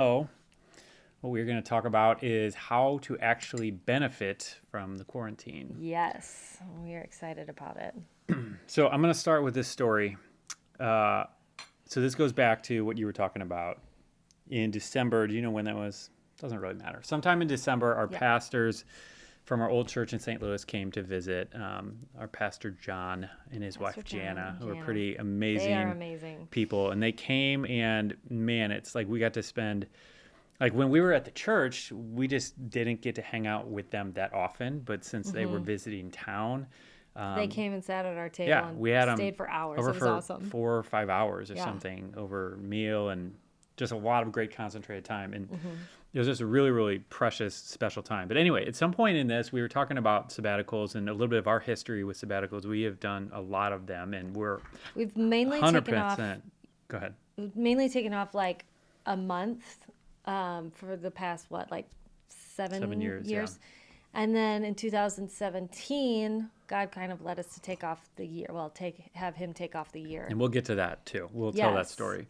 So, what we're going to talk about is how to actually benefit from the quarantine. Yes, we are excited about it. So, I'm going to start with this story. Uh, so, this goes back to what you were talking about in December. Do you know when that was? Doesn't really matter. Sometime in December, our Yeah, pastors from our old church in St. Louis came to visit. Our pastor John and his Pastor wife John Jana, and who are Jana. pretty They are amazing amazing. people. And they came, and man, it's like we got to spend like when we were at the church, we just didn't get to hang out with them that often. But since they were hmm visiting town, They um, came and sat at our table yeah, and we had them stayed for hours. over It was for awesome. 4 or 5 hours or Yeah. something over meal and just a lot of great concentrated time. And hmm it was just a really, really precious, special time. But anyway, at some point in this, we were talking about sabbaticals and a little bit of our history with sabbaticals. We have done a lot of them, and we're We've mainly taken off. 100%. Go ahead. We've mainly taken off like a month for the past like 7 years, yeah. years, and then in 2017, God kind of led us to take off the year. Well, take have Him take off the year. And we'll get to that too. We'll tell that Yes. story.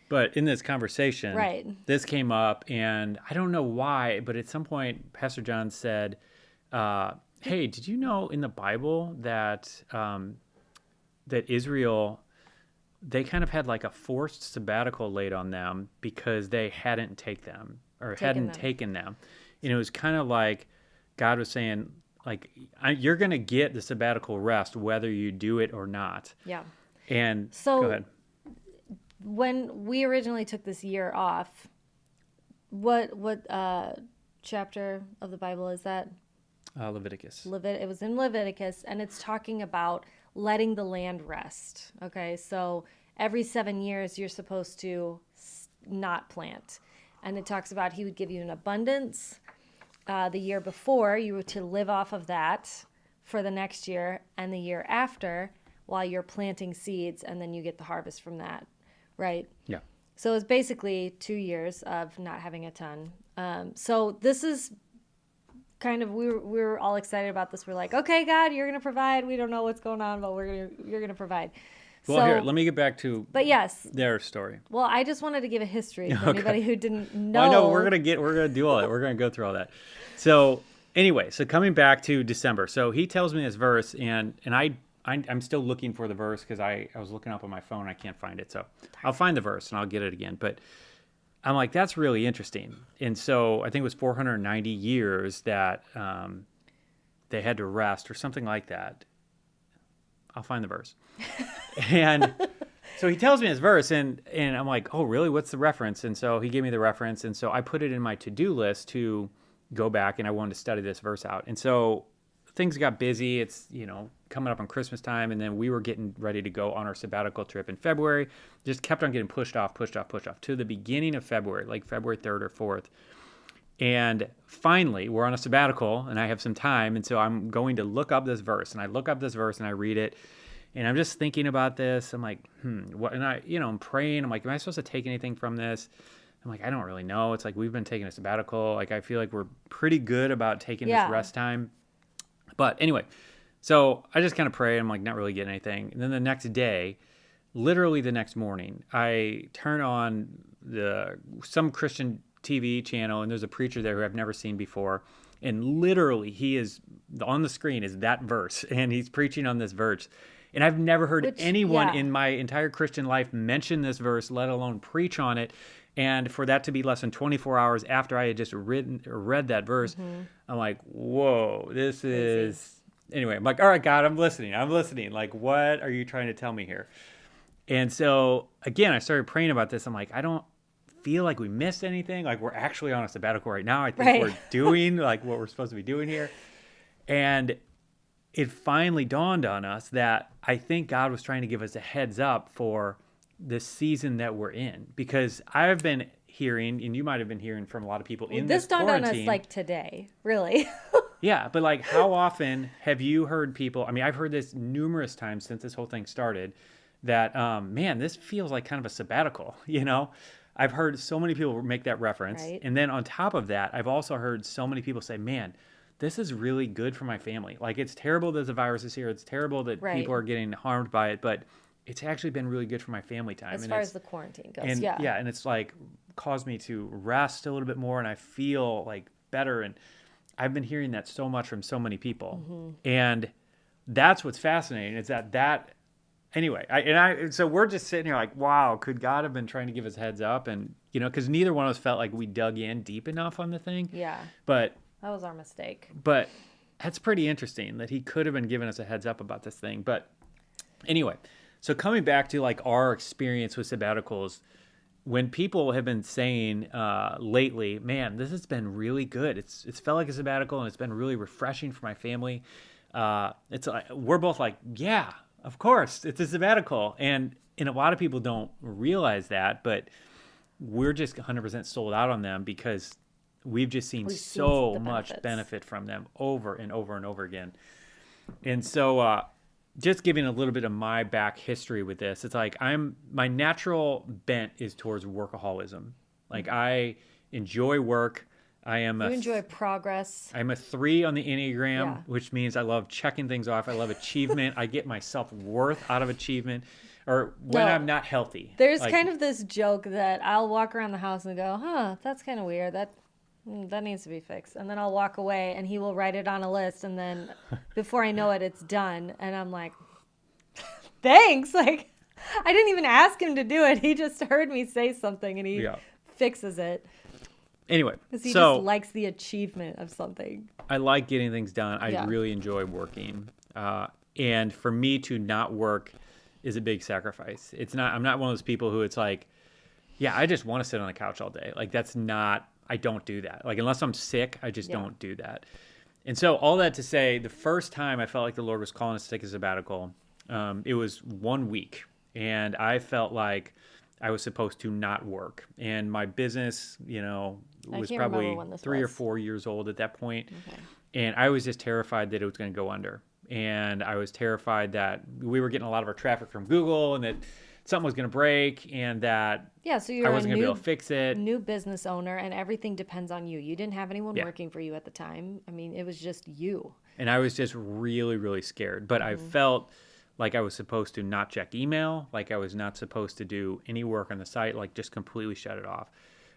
But in this conversation, Right. this came up, and I don't know why, but at some point, Pastor John said, "Hey, did you know in the Bible that that Israel they kind of had like a forced sabbatical laid on them because they hadn't take them or Taking hadn't them. taken them, and it was kind of like God was saying, like, you're gonna get the sabbatical rest whether you do it or not." Yeah. And go So ahead. when we originally took this year off, what chapter of the Bible is that? Leviticus. It was in Leviticus, and it's talking about letting the land rest. Okay, so every 7 years you're supposed to not plant, and it talks about He would give you an abundance. The year before, you were to live off of that for the next year, and the year after, while you're planting seeds, and then you get the harvest from that, right? Yeah. So it's basically 2 years of not having a ton. So this is kind of we were all excited about this. We're like, okay, God, you're gonna provide. We don't know what's going on, but you're gonna provide. Well, here, So, let me get back to but yes, their story. well, I just wanted to give a history for Okay. anybody who didn't Well, I know know. we're gonna do all that. We're gonna go through all that. So anyway, so coming back to December, so he tells me this verse, and I'm still looking for the verse because I was looking up on my phone, I can't find it, so I'll find the verse and I'll get it again. But I'm like, that's really interesting. And so I think it was 490 years that they had to rest or something like that. I'll find the verse. And so he tells me his verse, and I'm like, oh, really? What's the reference? And so he gave me the reference, and so I put it in my to-do list to go back, and I wanted to study this verse out. And so things got busy. It's, coming up on Christmas time, and then we were getting ready to go on our sabbatical trip in February. Just kept on getting pushed off to the beginning of February, like February 3rd or 4th. And finally, we're on a sabbatical, and I have some time, and so I'm going to look up this verse, and I look up this verse, and I read it, and I'm just thinking about this. I'm like, what? And I'm praying. I'm like, am I supposed to take anything from this? I'm like, I don't really know. It's like we've been taking a sabbatical. Like I feel like we're pretty good about taking this Yeah, rest time. But anyway, so I just kind of pray. I'm like, not really getting anything. And then the next day, literally the next morning, I turn on some Christian TV channel, and there's a preacher there who I've never seen before. And literally, he is on the screen is that verse, and he's preaching on this verse. And I've never heard which anyone yeah, in my entire Christian life mention this verse, let alone preach on it. And for that to be less than 24 hours after I had just read that verse, I'm like, whoa, this crazy. is. Anyway, I'm like, all right, God, I'm listening. I'm listening. Like, what are you trying to tell me here? And so, again, I started praying about this. I'm like, I don't feel like we missed anything. Like, we're actually on a sabbatical right now. I think Right. we're doing like what we're supposed to be doing here. And it finally dawned on us that I think God was trying to give us a heads up for the season that we're in. Because I've been hearing, and you might have been hearing from a lot of people Well, in this this dawned on us quarantine. like today, really. Yeah, but like, how often have you heard people? I mean, I've heard this numerous times since this whole thing started that, man, this feels like kind of a sabbatical, I've heard so many people make that reference. Right. And then on top of that, I've also heard so many people say, man, this is really good for my family. Like, it's terrible that the virus is here. It's terrible that Right. people are getting harmed by it, but it's actually been really good for my family time. As And far as it's the quarantine goes, and yeah. yeah, and it's like caused me to rest a little bit more, and I feel like better. And I've been hearing that so much from so many people. And that's what's fascinating is that anyway, so we're just sitting here like, wow, could God have been trying to give us heads up? And, because neither one of us felt like we dug in deep enough on the thing. Yeah. But That was our mistake. But that's pretty interesting that he could have been giving us a heads up about this thing. But anyway, so coming back to like our experience with sabbaticals, when people have been saying lately, man, this has been really good. It's felt like a sabbatical and it's been really refreshing for my family. It's like, we're both like, yeah, of course, it's a sabbatical. And a lot of people don't realize that, but we're just 100% sold out on them because we've just seen so much benefit from them over and over and over again. And so just giving a little bit of my back history with this, it's like my natural bent is towards workaholism. Like I enjoy work. You enjoy progress. I'm a 3 on the Enneagram, Yeah. which means I love checking things off. I love achievement. I get my self-worth out of achievement or when I'm not healthy. There's kind of this joke that I'll walk around the house and go, that's kind of weird. That needs to be fixed. And then I'll walk away and he will write it on a list. And then before I know it, it's done. And I'm like, thanks. Like, I didn't even ask him to do it. He just heard me say something and he fixes it. Anyway, because he just likes the achievement of something. I like getting things done. I really enjoy working. And for me to not work is a big sacrifice. I'm not one of those people who it's like, yeah, I just want to sit on the couch all day. Like I don't do that. Like unless I'm sick, I just don't do that. And so all that to say, the first time I felt like the Lord was calling us to take a sabbatical, it was 1 week. And I felt like I was supposed to not work. And my business, was probably 3 or 4 years old at that point. Okay. And I was just terrified that it was going to go under. And I was terrified that we were getting a lot of our traffic from Google and that something was going to break and that so you're I wasn't going to be able to fix it. New business owner and everything depends on you. You didn't have anyone working for you at the time. I mean, it was just you. And I was just really, really scared. But I felt like I was supposed to not check email, like I was not supposed to do any work on the site, like just completely shut it off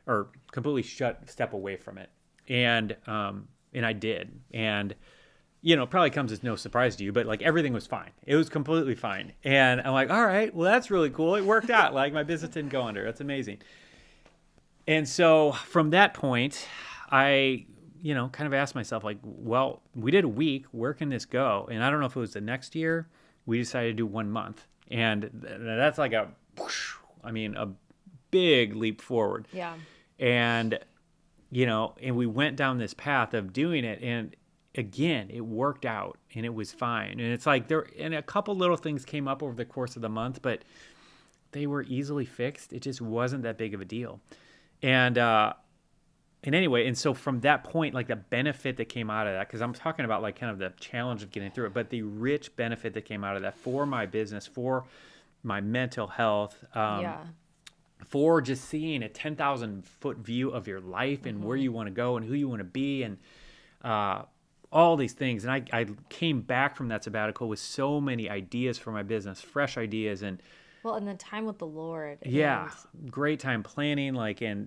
or completely step away from it. And I did. And probably comes as no surprise to you, but like everything was fine. It was completely fine. And I'm like, all right, well, that's really cool. It worked out. Like my business didn't go under. That's amazing. And so from that point, I, kind of asked myself like, well, we did a week. Where can this go? And I don't know if it was the next year. We decided to do 1 month. And that's like a big leap forward. Yeah. And, and we went down this path of doing it. And again, it worked out and it was fine. And it's like and a couple little things came up over the course of the month, but they were easily fixed. It just wasn't that big of a deal. And anyway, and so from that point, like the benefit that came out of that, because I'm talking about like kind of the challenge of getting through it, but the rich benefit that came out of that for my business, for my mental health, for just seeing a 10,000 foot view of your life and where you want to go and who you want to be and all these things. And I came back from that sabbatical with so many ideas for my business, fresh ideas and the time with the Lord. Yeah. Great time planning,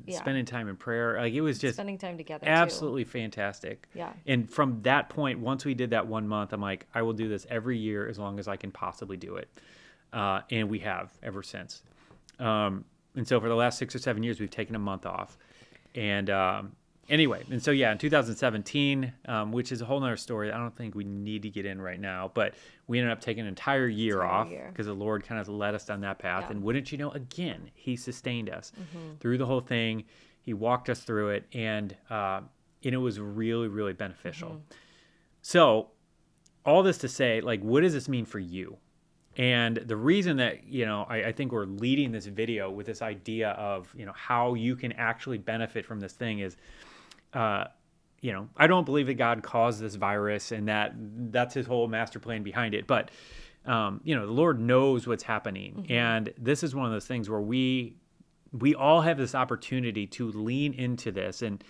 spending time in prayer. Like it was just spending time together. Absolutely fantastic. Yeah. And from that point, once we did that 1 month, I'm like, I will do this every year as long as I can possibly do it. And we have ever since. And so for the last 6 or 7 years, we've taken a month off. And anyway, and so in 2017, which is a whole nother story. I don't think we need to get in right now, but we ended up taking an entire year off because the Lord kind of led us down that path. Yeah. And wouldn't you know, again, He sustained us through the whole thing. He walked us through it, and it was really, really beneficial. So all this to say, like, what does this mean for you? And the reason that, I think we're leading this video with this idea of, how you can actually benefit from this thing is, I don't believe that God caused this virus and that's His whole master plan behind it. But, the Lord knows what's happening. And this is one of those things where we all have this opportunity to lean into this and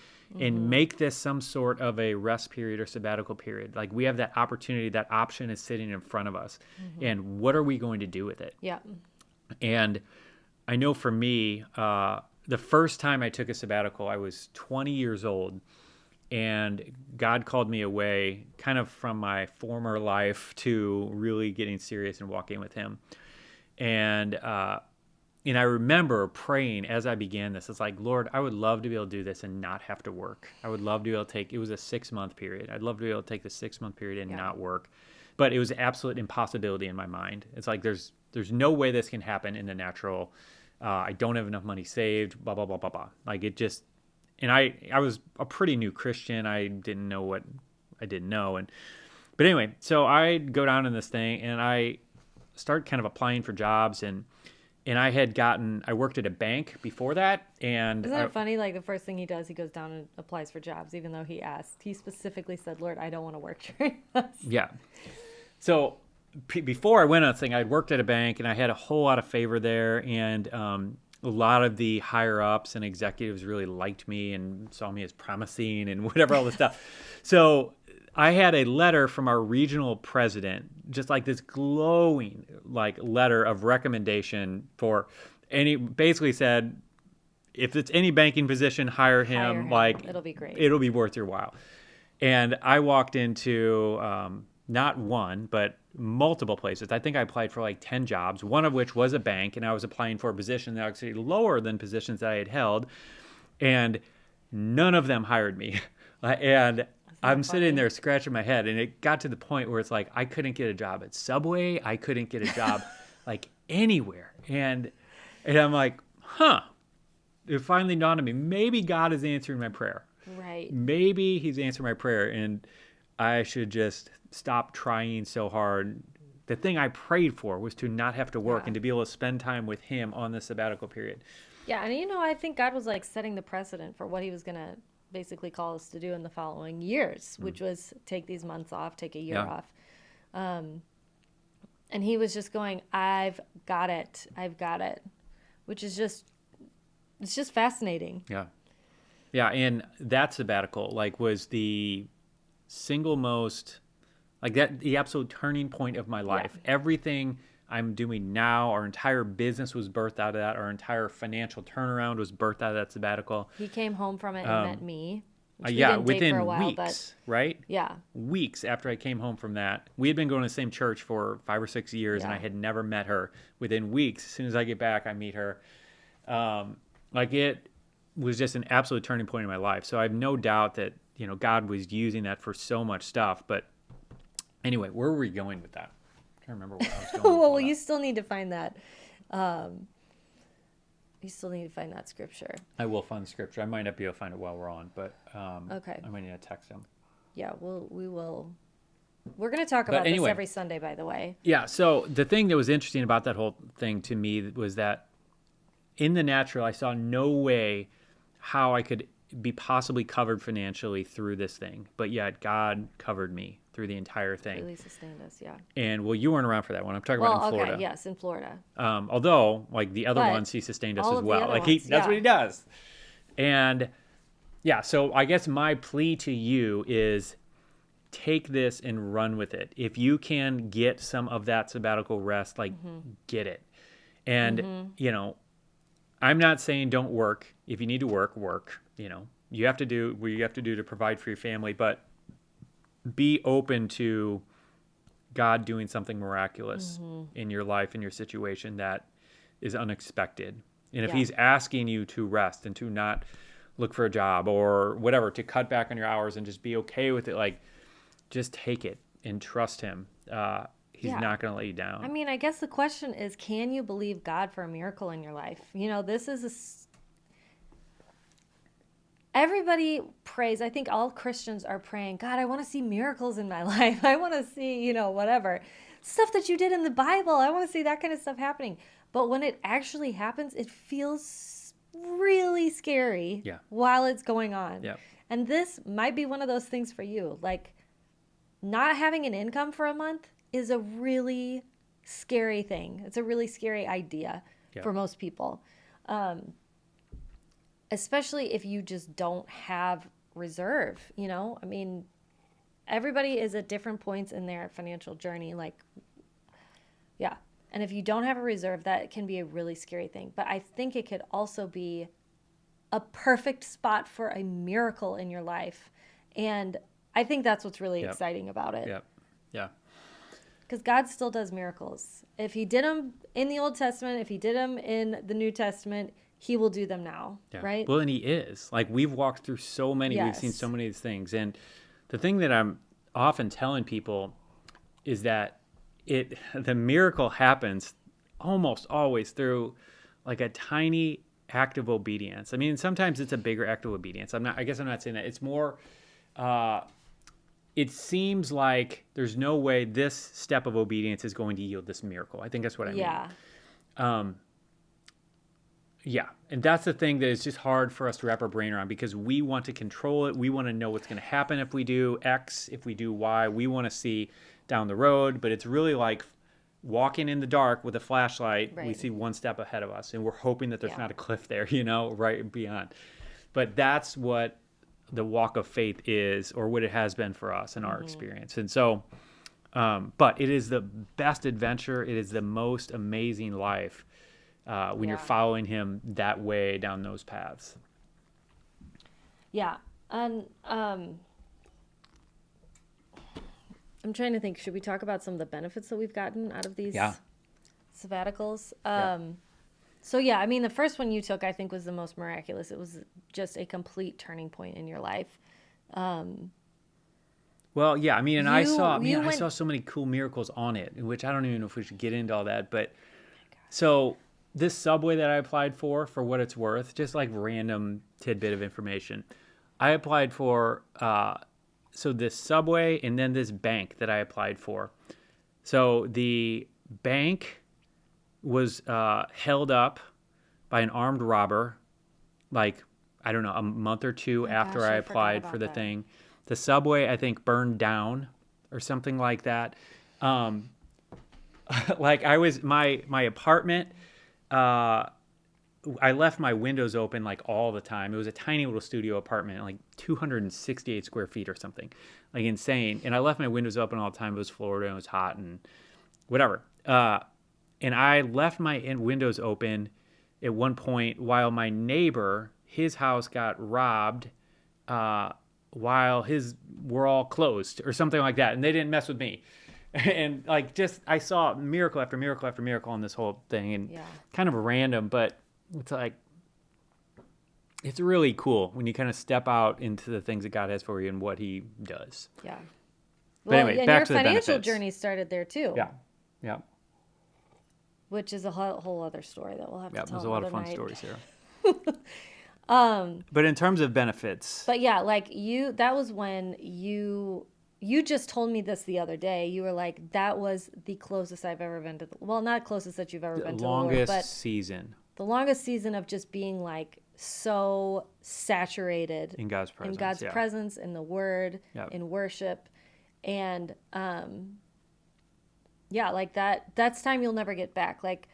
make this some sort of a rest period or sabbatical period. Like we have that opportunity, that option is sitting in front of us. And what are we going to do with it? Yeah. And I know for me, the first time I took a sabbatical, I was 20 years old, and God called me away kind of from my former life to really getting serious and walking with him. And I remember praying as I began this. It's like, Lord, I would love to be able to do this and not have to work. I would love to be able to take, it was a 6-month period. I'd love to be able to take the 6-month period and not work. But it was an absolute impossibility in my mind. It's like, there's no way this can happen in the natural. I don't have enough money saved, blah, blah, blah, blah, blah. Like it just, and I was a pretty new Christian. I didn't know what I didn't know. But anyway, so I go down in this thing and I start kind of applying for jobs, and I worked at a bank before that. And Isn't that funny? Like the first thing he does, he goes down and applies for jobs, even though he specifically said, Lord, I don't want to work during this. Yeah. So before I went on this thing, I'd worked at a bank and I had a whole lot of favor there. And a lot of the higher ups and executives really liked me and saw me as promising and whatever, all this stuff. So I had a letter from our regional president, just like this glowing like letter of recommendation for basically said, if it's any banking position, hire him. Like it'll be great. It'll be worth your while. And I walked into not one, but multiple places. I think I applied for like 10 jobs, one of which was a bank, and I was applying for a position that was actually lower than positions that I had held, and none of them hired me. And I'm sitting there scratching my head, and it got to the point where it's like I couldn't get a job at Subway. I couldn't get a job like anywhere. And I'm like, it finally dawned on me, maybe God is answering my prayer. Right. Maybe he's answering my prayer, and I should just stop trying so hard. The thing I prayed for was to not have to work and to be able to spend time with him on the sabbatical period. Yeah, and I think God was like setting the precedent for what he was going to basically call us to do in the following years, which was take these months off, take a year off. And he was just going, I've got it, which is it's just fascinating. Yeah, and that sabbatical was the single most, the absolute turning point of my life. Yeah. Everything I'm doing now, our entire business was birthed out of that. Our entire financial turnaround was birthed out of that sabbatical. He came home from it and met me. Within weeks, right? Yeah. Weeks after I came home from that. We had been going to the same church for 5 or 6 years, and I had never met her. Within weeks, as soon as I get back, I meet her. It was just an absolute turning point in my life. So I have no doubt that, God was using that for so much stuff. But anyway, where were we going with that? I can't remember where I was going. Well, you still need to find that. You still need to find that scripture. I will find the scripture. I might not be able to find it while we're on, but okay. I might need to text him. Yeah, we will. We're going to talk about this every Sunday, by the way. Yeah, so the thing that was interesting about that whole thing to me was that in the natural, I saw no way how I could be possibly covered financially through this thing. But yet God covered me through the entire thing. Really sustained us, yeah. And, you weren't around for that one. I'm talking about in Florida. Okay, yes, in Florida. Although, the other ones, he sustained us as well. That's what he does. And, yeah, so I guess my plea to you is take this and run with it. If you can get some of that sabbatical rest, get it. And, I'm not saying don't work. If you need to work. You have to do what you have to do to provide for your family, but be open to God doing something miraculous in your life, in your situation that is unexpected. And if he's asking you to rest and to not look for a job or whatever, to cut back on your hours and just be okay with it, just take it and trust him. He's not going to let you down. I mean, I guess the question is, can you believe God for a miracle in your life? This is everybody prays. I think all Christians are praying, God, I want to see miracles in my life. I want to see, whatever. Stuff that you did in the Bible. I want to see that kind of stuff happening. But when it actually happens, it feels really scary while it's going on. Yeah. And this might be one of those things for you. Not having an income for a month is a really scary thing. It's a really scary idea for most people. Especially if you just don't have reserve, I mean, everybody is at different points in their financial journey. And if you don't have a reserve, that can be a really scary thing. But I think it could also be a perfect spot for a miracle in your life. And I think that's what's really Yep. exciting about it. Yep. Yeah. Because God still does miracles. If he did them in the Old Testament, if he did them in the New Testament, he will do them now, Yeah. right? Well, and he is. Like, we've walked through so many, we've seen Yes. so many of these things. And the thing that I'm often telling people is that the miracle happens almost always through like a tiny act of obedience. I mean, sometimes it's a bigger act of obedience. I guess I'm not saying that. It's more, it seems like there's no way this step of obedience is going to yield this miracle. I think that's what I mean. Yeah. Yeah, and that's the thing that is just hard for us to wrap our brain around, because we want to control it. We want to know what's going to happen if we do X, if we do Y. We want to see down the road, but it's really like walking in the dark with a flashlight. We Right. see one step ahead of us, and we're hoping that there's Yeah. not a cliff there, right beyond. But that's what the walk of faith is, or what it has been for us in our experience. And so, but it is the best adventure. It is the most amazing life. When you're Yeah. following him that way down those paths. Yeah. And I'm trying to think, should we talk about some of the benefits that we've gotten out of these Yeah. sabbaticals? Yeah. So yeah, I mean, the first one you took, I think, was the most miraculous. It was just a complete turning point in your life. Well, yeah, I mean, and I You- saw, you I went- saw so many cool miracles on it, which I don't even know if we should get into all that. But so this Subway that I applied for what it's worth, just like random tidbit of information, I applied for, so this Subway and then this bank that I applied for. So the bank was held up by an armed robber, like, I don't know, a month or two after gosh, I I forgot applied about for the that. thing. The Subway, I think, burned down or something like that. Like, I was, my apartment, I left my windows open like all the time. It was a tiny little studio apartment, like 268 square feet or something, like insane. And I left my windows open all the time. It was Florida and it was hot and whatever. And I left my windows open at one point while my neighbor, his house got robbed, while his were all closed or something like that. And they didn't mess with me. And like, just, I saw miracle after miracle after miracle on this whole thing, and Yeah. kind of random, but it's like, it's really cool when you kind of step out into the things that God has for you and what he does. Yeah. But anyway, and back your to the financial benefits. journey started there too. Yeah. Yeah. Which is a whole other story that we'll have Yeah. to tell There's a lot of another fun night. stories here. But in terms of benefits, But yeah, like that was when you just told me this the other day. You were like, that was the closest I've ever been to well, not closest that you've ever the been to the Lord, longest but season the longest season of just being like so saturated in God's presence. in God's yeah. presence, in the Word, Yep. in worship, and yeah, like that's time you'll never get back. Like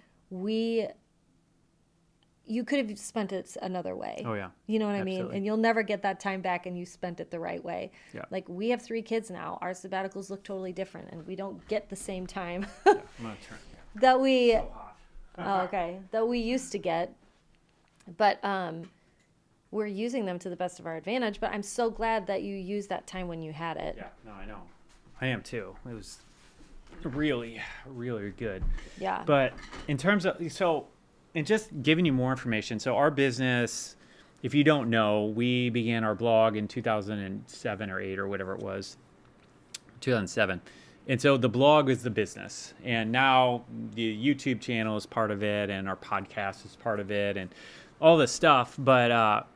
you could have spent it another way. Oh, yeah. You know what I mean? Absolutely. And you'll never get that time back, and you spent it the right way. Yeah. Like, we have 3 kids now. Our sabbaticals look totally different, and we don't get the same time I'm gonna turn. that we Hot. that we used to get. But we're using them to the best of our advantage. But I'm so glad that you used that time when you had it. Yeah. No, I know. I am too. It was really, really good. Yeah. But in terms of, and just giving you more information. So our business, if you don't know, we began our blog in 2007 or 8 or whatever it was, 2007. And so the blog is the business. And now the YouTube channel is part of it, and our podcast is part of it, and all this stuff. But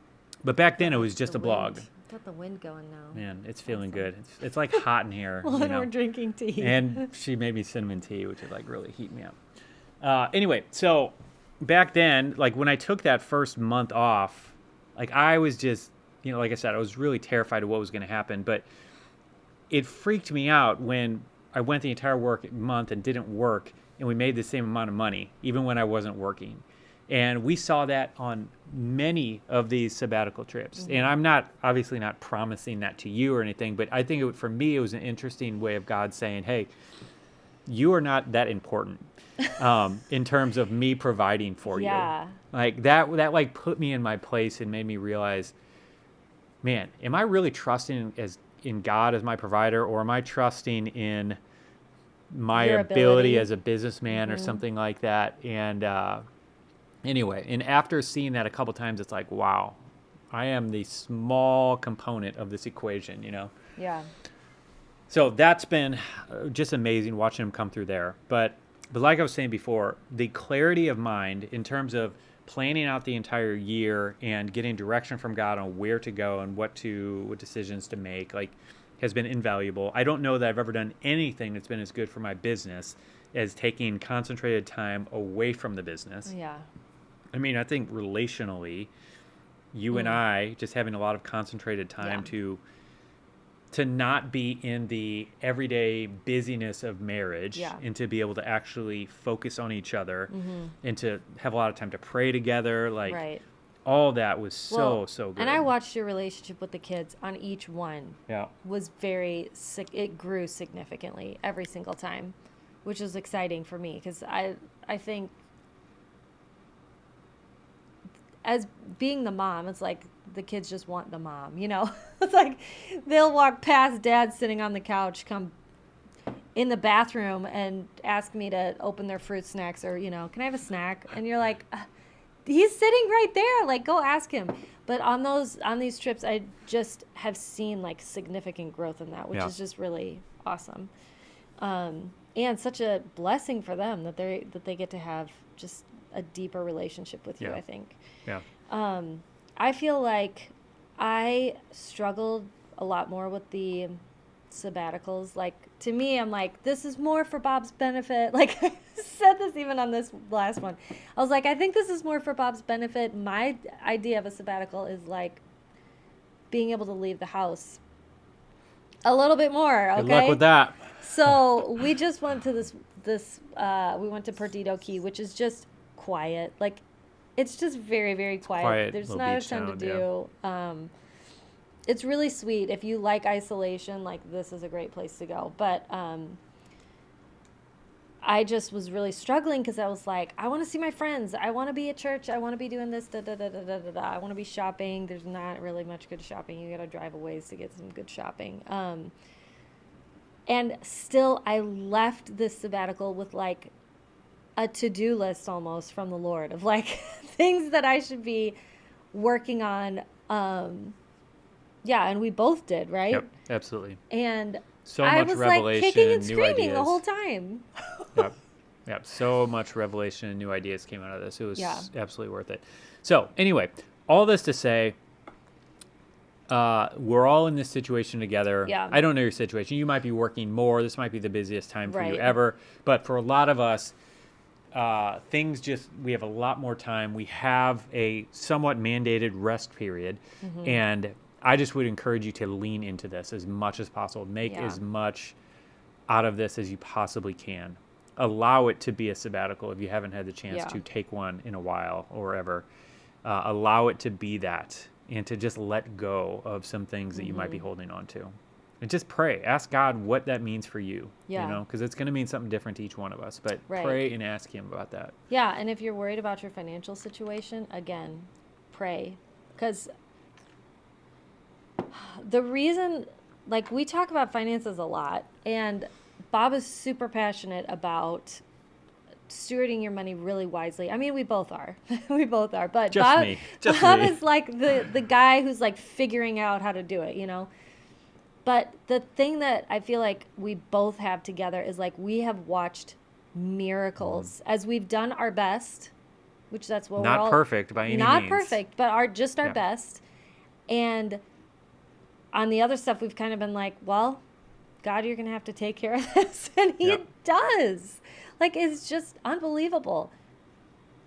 back then it was just The a blog. wind. Got the wind going now. Man, it's feeling good. It's like hot in here. Well, you and know? we're drinking tea. And she made me cinnamon tea, which would like really heat me up. Anyway, so back then, like when I took that first month off, like I was just, like I said, I was really terrified of what was going to happen. But it freaked me out when I went the entire month and didn't work, and we made the same amount of money, even when I wasn't working. And we saw that on many of these sabbatical trips. Mm-hmm. And I'm obviously not promising that to you or anything, but I think for me, it was an interesting way of God saying, hey, you are not that important in terms of me providing for Yeah. you. Like that like put me in my place and made me realize, man, am I really trusting in God as my provider, or am I trusting in my Your ability ability. as a businessman or something like that? And anyway, and after seeing that a couple times, it's like, wow, I am the small component of this equation, you know? Yeah. So that's been just amazing watching him come through there. But like I was saying before, the clarity of mind in terms of planning out the entire year and getting direction from God on where to go and what decisions to make, like, has been invaluable. I don't know that I've ever done anything that's been as good for my business as taking concentrated time away from the business. Yeah. I mean, I think relationally, you and I just having a lot of concentrated time Yeah. to not be in the everyday busyness of marriage, Yeah. and to be able to actually focus on each other, and to have a lot of time to pray together. Like, Right. all that was so good. And I watched your relationship with the kids on each one Yeah. was very sick. It grew significantly every single time, which is exciting for me because I think as being the mom, it's like the kids just want the mom, you know? It's like they'll walk past dad sitting on the couch, come in the bathroom and ask me to open their fruit snacks or, you know, can I have a snack? And you're like, he's sitting right there. Like, go ask him. But on these trips, I just have seen like significant growth in that, which is just really awesome. And such a blessing for them that they get to have just a deeper relationship with you, I think. Yeah. I feel like I struggled a lot more with the sabbaticals. Like, to me, I'm like, this is more for Bob's benefit. Like, I said this even on this last one. I was like, I think this is more for Bob's benefit. My idea of a sabbatical is like being able to leave the house a little bit more. Okay. Good luck with that. So we just went to we went to Perdido Key, which is just quiet. Like, it's just very, very quiet. There's little not a beach ton to town, do. It's really sweet. If you like isolation, like, this is a great place to go. But I just was really struggling because I was like, I want to see my friends. I want to be at church. I want to be doing this. Da, da, da, da, da, da, da. I want to be shopping. There's not really much good shopping. You got to drive a ways to get some good shopping. And still, I left this sabbatical with like a to-do list almost from the Lord of like things that I should be working on. Yeah, and we both did, right? Yep, absolutely. And So I much was revelation, like kicking and new screaming ideas. the whole time. Yep. Yep. So much revelation and new ideas came out of this. It was Yeah. absolutely worth it. So anyway, all this to say, we're all in this situation together. Yeah. I don't know your situation. You might be working more. This might be the busiest time for you Right. ever. But for a lot of us, we have a lot more time. We have a somewhat mandated rest period. Mm-hmm. And I just would encourage you to lean into this as much as possible. Make Yeah. as much out of this as you possibly can. Allow it to be a sabbatical if you haven't had the chance Yeah. to take one in a while or ever. Allow it to be that, and to just let go of some things that you might be holding on to. And just pray. Ask God what that means for you. Yeah. You know, because it's going to mean something different to each one of us. But Right. pray and ask Him about that. Yeah, and if you're worried about your financial situation, again, pray. Because the reason, like, we talk about finances a lot, and Bob is super passionate about stewarding your money really wisely. I mean, we both are. We both are. But Just Bob, me. Just Bob me. is like the guy who's like figuring out how to do it, you know? But the thing that I feel like we both have together is like we have watched miracles as we've done our best, which that's what we're Not all perfect by any not means. perfect, but our Yeah. best. And on the other stuff, we've kind of been like, well, God, you're gonna have to take care of this, and He Yeah. does. Like, it's just unbelievable.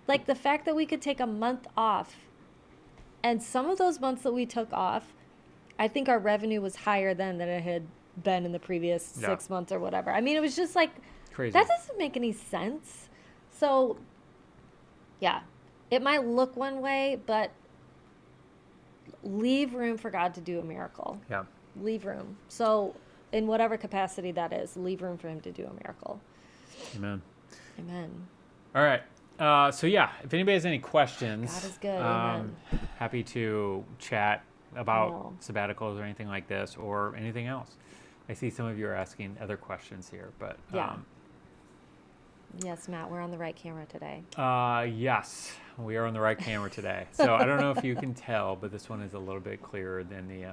Like, the fact that we could take a month off, and some of those months that we took off, I think our revenue was higher than it had been in the previous Yeah. 6 months or whatever. I mean, it was just like, Crazy. that doesn't make any sense. So, yeah, it might look one way, but leave room for God to do a miracle. Yeah. Leave room. So, in whatever capacity that is, leave room for Him to do a miracle. Amen. Amen. All right. So yeah, if anybody has any questions, God is good. Amen. happy to chat about know. sabbaticals or anything like this or anything else. I see some of you are asking other questions here, but Yeah. Yes, Matt, we're on the right camera today. yes, we are on the right camera today. So I don't know if you can tell, but this one is a little bit clearer than the.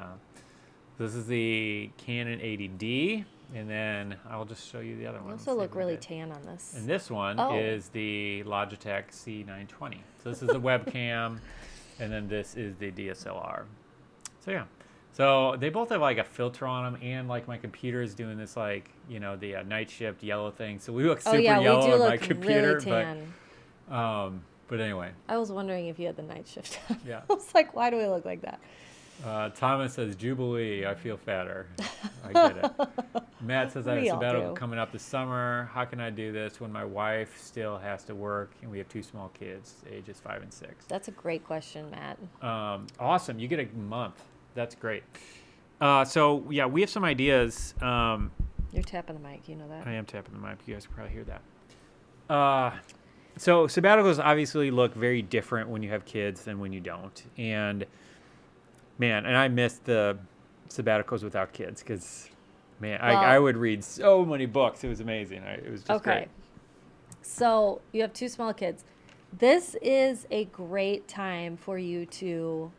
This is the Canon 80D, and then I'll just show you the other You one. also look really tan on this. And this one Oh. is the Logitech C920. So this is the webcam, and then this is the DSLR. So yeah. So they both have like a filter on them, and like my computer is doing this like, the night shift yellow thing. So we look super Oh yeah, we yellow do on my look computer. really tan. But anyway, I was wondering if you had the night shift. yeah. I was like, why do we look like that? Thomas says, Jubilee, I feel fatter. I get it. Matt says, I have a We all sabbatical do. coming up this summer. How can I do this when my wife still has to work and we have 2 small kids, ages 5 and 6? That's a great question, Matt. Awesome. You get a month. That's great. So, yeah, we have some ideas. You're tapping the mic, you know that. I am tapping the mic. You guys can probably hear that. So sabbaticals obviously look very different when you have kids than when you don't. And man, and I missed the sabbaticals without kids because, man, Well- I would read so many books. It was amazing. It was just Okay. great. So you have 2 small kids. This is a great time for you to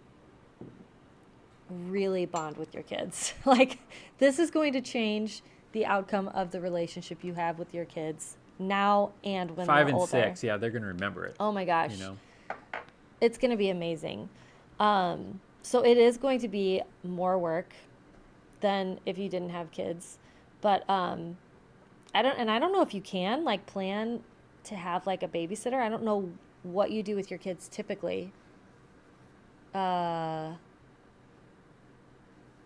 really bond with your kids. Like, this is going to change the outcome of the relationship you have with your kids now and when 5 they're and older. 6, yeah, they're going to remember it. Oh my gosh. You know, It's going to be amazing. So it is going to be more work than if you didn't have kids. But I don't know if you can like plan to have like a babysitter. I don't know what you do with your kids typically.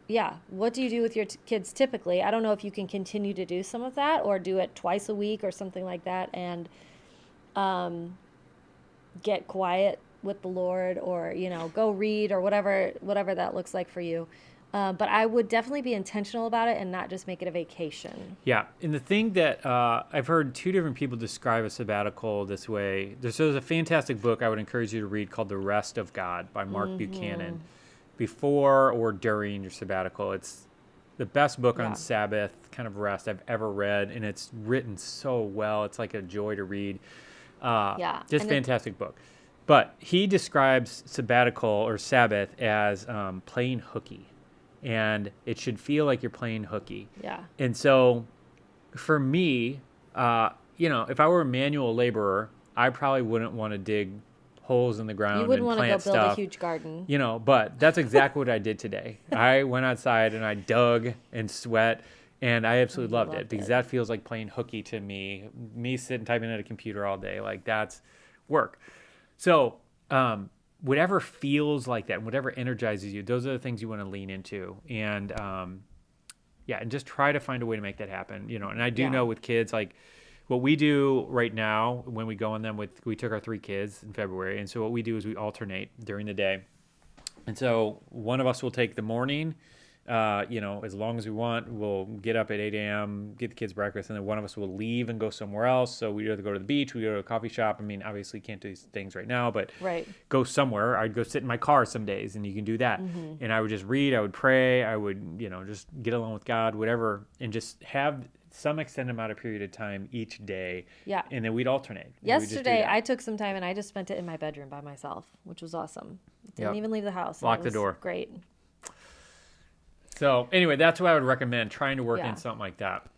Yeah, what do you do with your kids typically? I don't know if you can continue to do some of that or do it twice a week or something like that and get quiet with the Lord or, go read or whatever that looks like for you. But I would definitely be intentional about it and not just make it a vacation. yeah. And the thing that I've heard 2 different people describe a sabbatical this way. There's a fantastic book I would encourage you to read called The Rest of God by Mark Buchanan. Before or during your sabbatical. It's the best book Yeah. on Sabbath kind of rest I've ever read, and it's written so well. It's like a joy to read. Yeah, Just and fantastic book. But he describes sabbatical or Sabbath as playing hooky, and it should feel like you're playing hooky. Yeah. And so for me, if I were a manual laborer, I probably wouldn't want to dig holes in the ground You wouldn't and want to go plant build stuff. a huge garden. But that's exactly what I did today. I went outside and I dug and sweat, and I absolutely loved it because that feels like playing hooky to me. Me sitting typing at a computer all day, like that's work. So whatever feels like that, whatever energizes you, those are the things you want to lean into, and and just try to find a way to make that happen. And I do know with kids, like what we do right now when we go on them we took our 3 kids in February. And so what we do is we alternate during the day. And so one of us will take the morning, as long as we want. We'll get up at 8 a.m., get the kids breakfast, and then one of us will leave and go somewhere else. So we either go to the beach, we go to a coffee shop. I mean, obviously can't do these things right now, but Right. go somewhere. I'd go sit in my car some days, and you can do that. And I would just read, I would pray, I would, just get along with God, whatever, and just have some extended amount of period of time each day. Yeah. And then we'd alternate. And we'd just do Yesterday, that. I took some time and I just spent it in my bedroom by myself, which was awesome. Didn't Yep. even leave the house. and Lock it the was door. Great. So anyway, that's what I would recommend, trying to work Yeah. in something like that.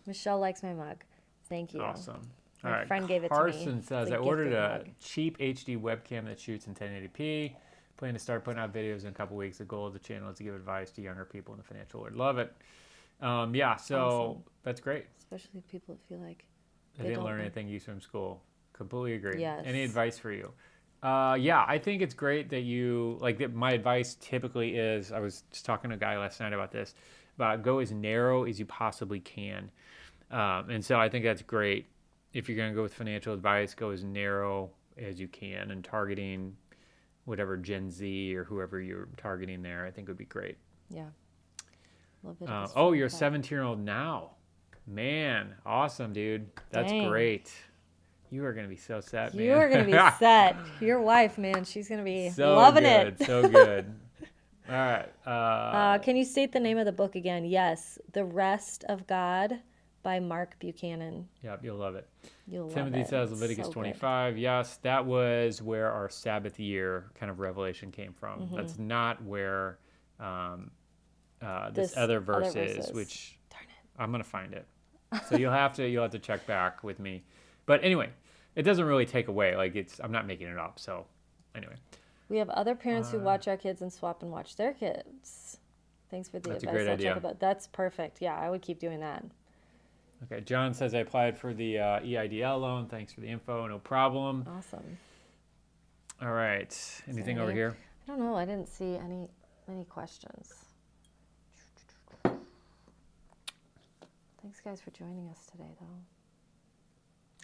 Michelle likes my mug. Thank you. Awesome. My All right. friend gave it to me. Carson says, It's a I ordered gifted a mug. cheap HD webcam that shoots in 1080p. Plan to start putting out videos in a couple weeks. The goal of the channel is to give advice to younger people in the financial world. Love it. So Awesome. that's great. Especially people that feel like I they didn't don't learn know. anything useful from school. Completely agree. Yes. Any advice for you? I think it's great that you my advice typically is, I was just talking to a guy last night about this, about go as narrow as you possibly can. And so I think that's great. If you're going to go with financial advice, go as narrow as you can, and targeting whatever Gen Z or whoever you're targeting there, I think would be great. Yeah. A little bit of Oh, a you're a strong 17-year-old now. Man, awesome, dude. That's Dang. great. You are gonna be so set, man. You are gonna be set. Your wife, man, she's gonna be So loving good, it. so good. All right. Can you state the name of the book again? Yes, The Rest of God by Mark Buchanan. Yep, you'll love it. You'll love Timothy it. says It's Leviticus so good. 25. Yes, that was where our Sabbath year kind of revelation came from. Mm-hmm. That's not where this This other other verse is, verses. which Darn it. I'm gonna find it. So you'll have to check back with me. But anyway, it doesn't really take away. Like I'm not making it up. So anyway, We have other parents who watch our kids and swap and watch their kids. Thanks for the That's a advice. great I'll idea. check about. That's perfect. Yeah, I would keep doing that. okay. John says I applied for the EIDL loan. Thanks for the info. No problem. Awesome. All right. Anything over any- here? I don't know. I didn't see any questions. Thanks, guys, for joining us today, though.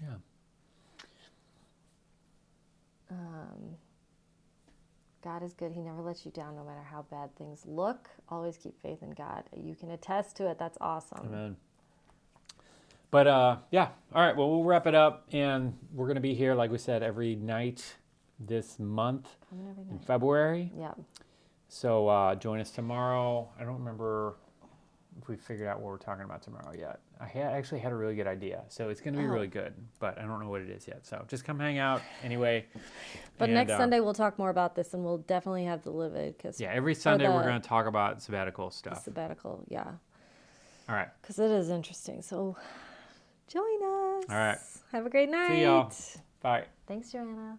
Yeah. God is good. He never lets you down no matter how bad things look. Always keep faith in God. You can attest to it. That's awesome. Amen. But yeah. All right. Well, we'll wrap it up, and we're gonna be here, like we said, every night this month Coming every in night. February. Yeah. So join us tomorrow. I don't remember if we figured out what we're talking about tomorrow yet. I actually had a really good idea, so it's gonna be Oh. really good. But I don't know what it is yet. So just come hang out anyway. But And, next Sunday we'll talk more about this, and we'll definitely have the Leviticus Yeah, every Sunday we're the- gonna talk about sabbatical stuff. sabbatical. Yeah, All right. because it is interesting. So join us. All right. Have a great night. See y'all. Bye. Thanks, Joanna.